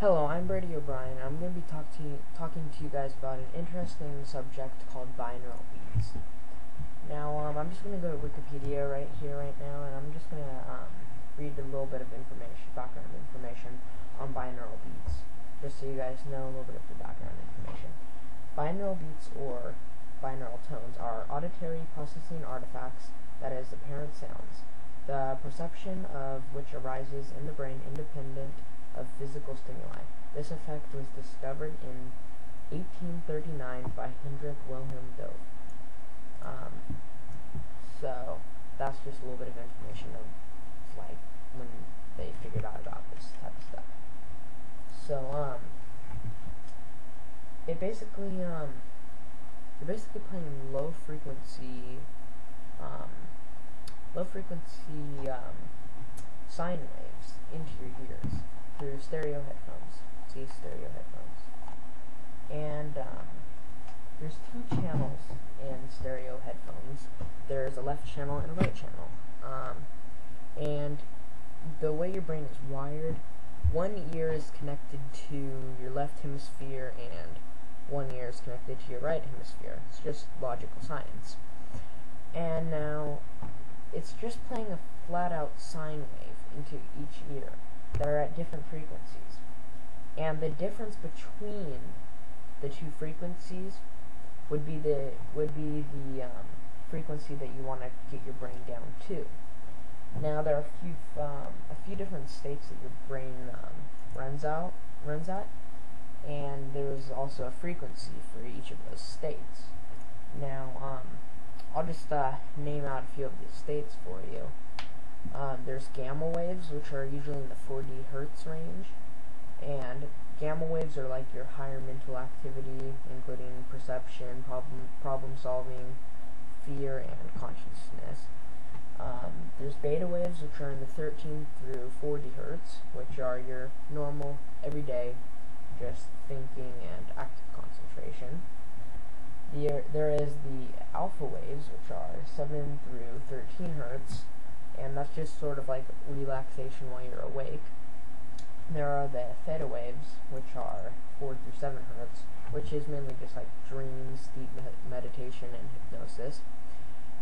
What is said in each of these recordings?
Hello, I'm Brady O'Brien, and I'm going to be talking to you guys about an interesting subject called binaural beats. Now, I'm just going to go to Wikipedia right now, and I'm just going to read a little bit of background information on binaural beats, just so you guys know a little bit of the background information. Binaural beats, or binaural tones, are auditory processing artifacts, that is, apparent sounds, the perception of which arises in the brain independent of physical stimuli. This effect was discovered in 1839 by Hendrik Wilhelm Dove. So that's just a little bit of information of like when they figured out about this type of stuff. So they're basically playing low frequency sine waves into your ears through stereo headphones. See, stereo headphones. And there's two channels in stereo headphones. There's a left channel and a right channel. And the way your brain is wired, one ear is connected to your left hemisphere and one ear is connected to your right hemisphere. It's just logical science. And now it's just playing a flat-out sine wave into each ear that are at different frequencies. And the difference between the two frequencies would be the frequency that you want to get your brain down to. Now there are a few different states that your brain runs at, and there's also a frequency for each of those states. Now I'll just name out a few of these states for you. There's gamma waves, which are usually in the 40 hertz range, and gamma waves are like your higher mental activity, including perception, problem solving, fear, and consciousness. There's beta waves, which are in the 13 through 40 hertz, which are your normal, everyday, just thinking and active concentration. There is the alpha waves, which are 7 through 13 hertz, and that's just sort of like relaxation while you're awake. There are the theta waves, which are 4 through 7 hertz, which is mainly just like dreams, deep meditation, and hypnosis.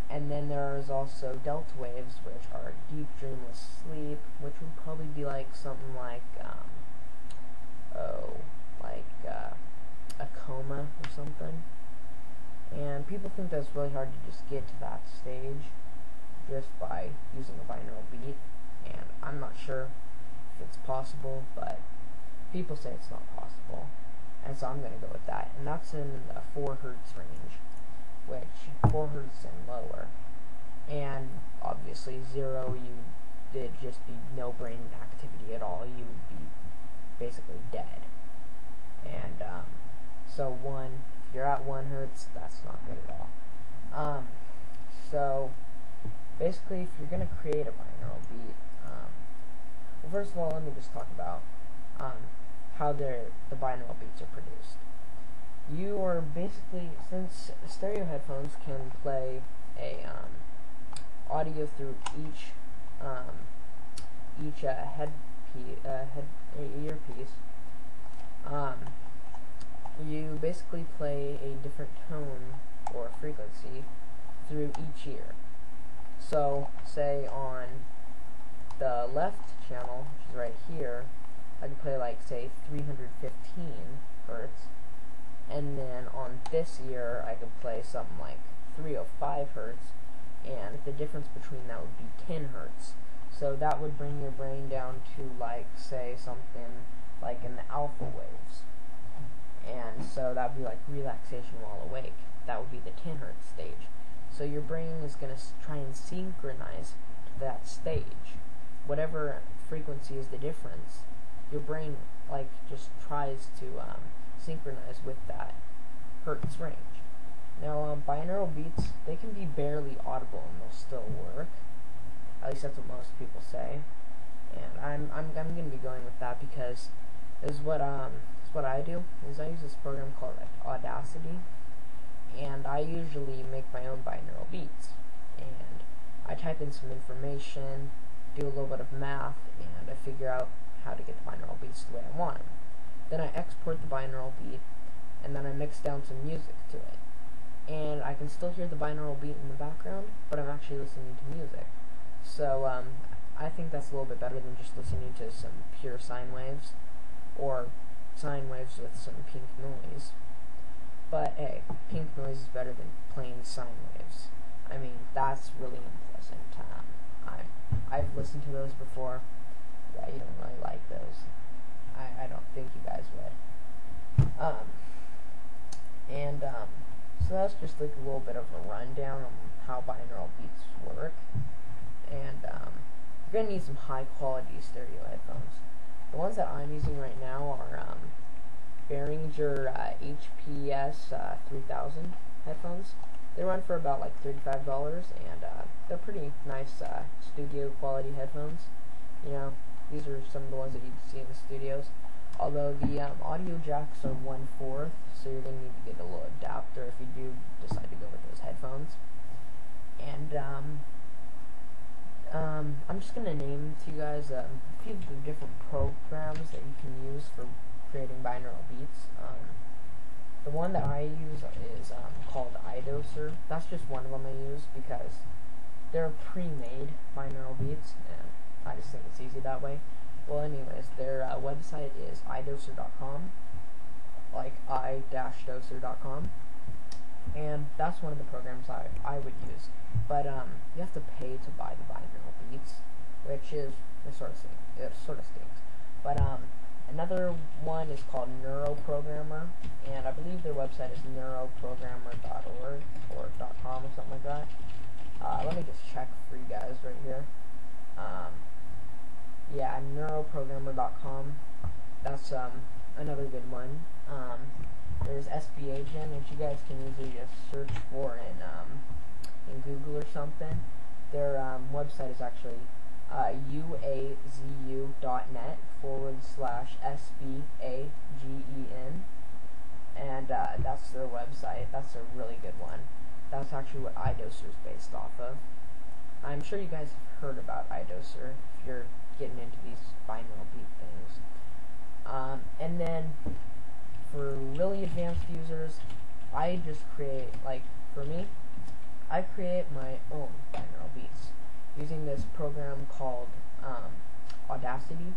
And then there is also delta waves, which are deep dreamless sleep, which would probably be like something like a coma or something. And people think that's really hard to just get to that stage just by using a binaural beat, and I'm not sure if it's possible, but people say it's not possible, and so I'm going to go with that. And that's in the 4 hertz range, which 4 hertz and lower. And obviously 0, you did just be no brain activity at all. You would be basically dead. And so 1, if you're at 1 hertz, that's not good at all. So basically, if you're going to create a binaural beat, well, first of all, let me just talk about how the binaural beats are produced. You are basically, since stereo headphones can play a audio through each earpiece, you basically play a different tone or frequency through each ear. So, say on the left channel, which is right here, I can play like, say, 315 hertz, and then on this ear, I could play something like 305 hertz, and the difference between that would be 10 hertz. So that would bring your brain down to, like, say, something like in the alpha waves. And so that would be like relaxation while awake. That would be the 10 hertz stage. So your brain is going to try and synchronize to that stage. Whatever frequency is the difference, your brain just tries to synchronize with that hertz range. Now, binaural beats, they can be barely audible and they'll still work. At least that's what most people say. And I'm going to be going with that because what I do is I use this program called Audacity, and I usually make my own binaural beats, and I type in some information, do a little bit of math, and I figure out how to get the binaural beats the way I want them. then I export the binaural beat, and then I mix down some music to it. And I can still hear the binaural beat in the background, but I'm actually listening to music. So I think that's a little bit better than just listening to some pure sine waves, or sine waves with some pink noise. But hey, pink noise is better than plain sine waves. I mean, that's really unpleasant. I've listened to those before. Yeah, you don't really like those. I don't think you guys would. So that's just like a little bit of a rundown on how binaural beats work. And you're gonna need some high quality stereo headphones. The ones that I'm using right now are Behringer HPS 3000 headphones. They run for about like $35, and they're pretty nice studio quality headphones. You know, these are some of the ones that you'd see in the studios. Although the audio jacks are 1/4, so you're going to need to get a little adapter if you do decide to go with those headphones. And I'm just going to name to you guys a few of the different programs that you can use for creating binaural beats. The one that I use is called iDoser. That's just one of them I use because they're pre-made binaural beats, and I just think it's easy that way. Well, anyways, their website is iDoser.com, like i-doser.com, and that's one of the programs I would use. But you have to pay to buy the binaural beats, which is it sort of stinks. But another one is called Neuroprogrammer, and I believe their website is neuroprogrammer.org or .com or something like that. Let me just check for you guys right here. Yeah, neuroprogrammer.com. That's another good one. There's SB Agent, which you guys can usually just search for in Google or something. Their website is actually uazu.net/SBAGEN, and that's their website. That's a really good one. That's actually what iDoser is based off of. I'm sure you guys have heard about iDoser if you're getting into these binaural beat things. And then for really advanced users, I just create, like, for me, I create my own binaural beats using this program called Audacity.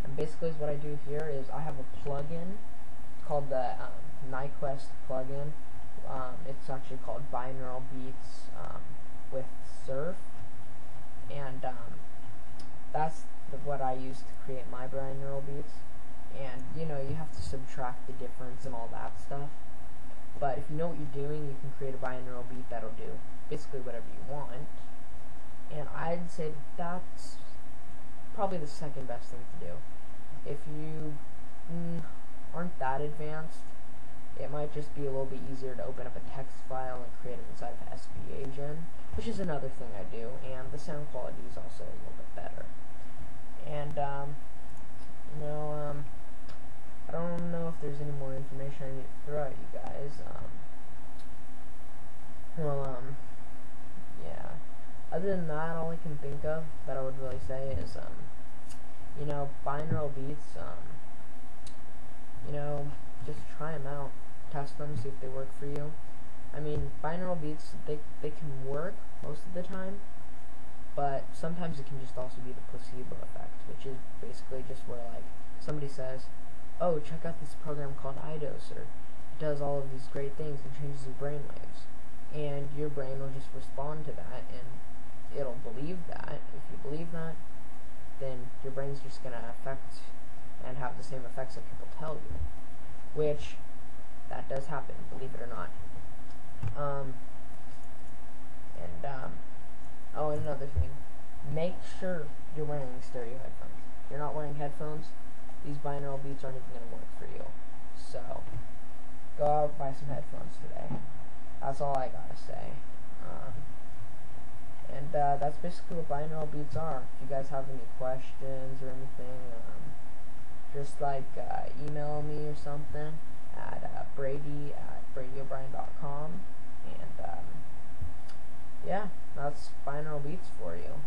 And basically what I do here is I have a plugin called the Nyquist plugin. It's actually called Binaural Beats with Surf, and that's what I use to create my binaural beats. And you know, you have to subtract the difference and all that stuff, but if you know what you're doing, you can create a binaural beat that'll do basically whatever you want. And I'd say that's probably the second best thing to do. If you aren't that advanced, it might just be a little bit easier to open up a text file and create it inside of SB Agent, which is another thing I do, and the sound quality is also a little bit better. And I don't know if there's any more information I need to throw at you guys. Yeah. Other than that, all I can think of that I would really say is, binaural beats, just try them out, test them, see if they work for you. I mean, binaural beats, they can work most of the time, but sometimes it can just also be the placebo effect, which is basically just where, like, somebody says, oh, check out this program called iDoser. It does all of these great things and changes your brain waves. And your brain will just respond to that, and it'll believe that. If you believe that, then your brain's just going to affect and have the same effects that people tell you. Which, that does happen, believe it or not. And another thing. Make sure you're wearing stereo headphones. If you're not wearing headphones, these binaural beats aren't even going to work for you. So, go out, buy some headphones today. That's all I gotta say. That's basically what binaural beats are. If you guys have any questions or anything, just email me or something at brady@bradyobrien.com. And yeah, that's binaural beats for you.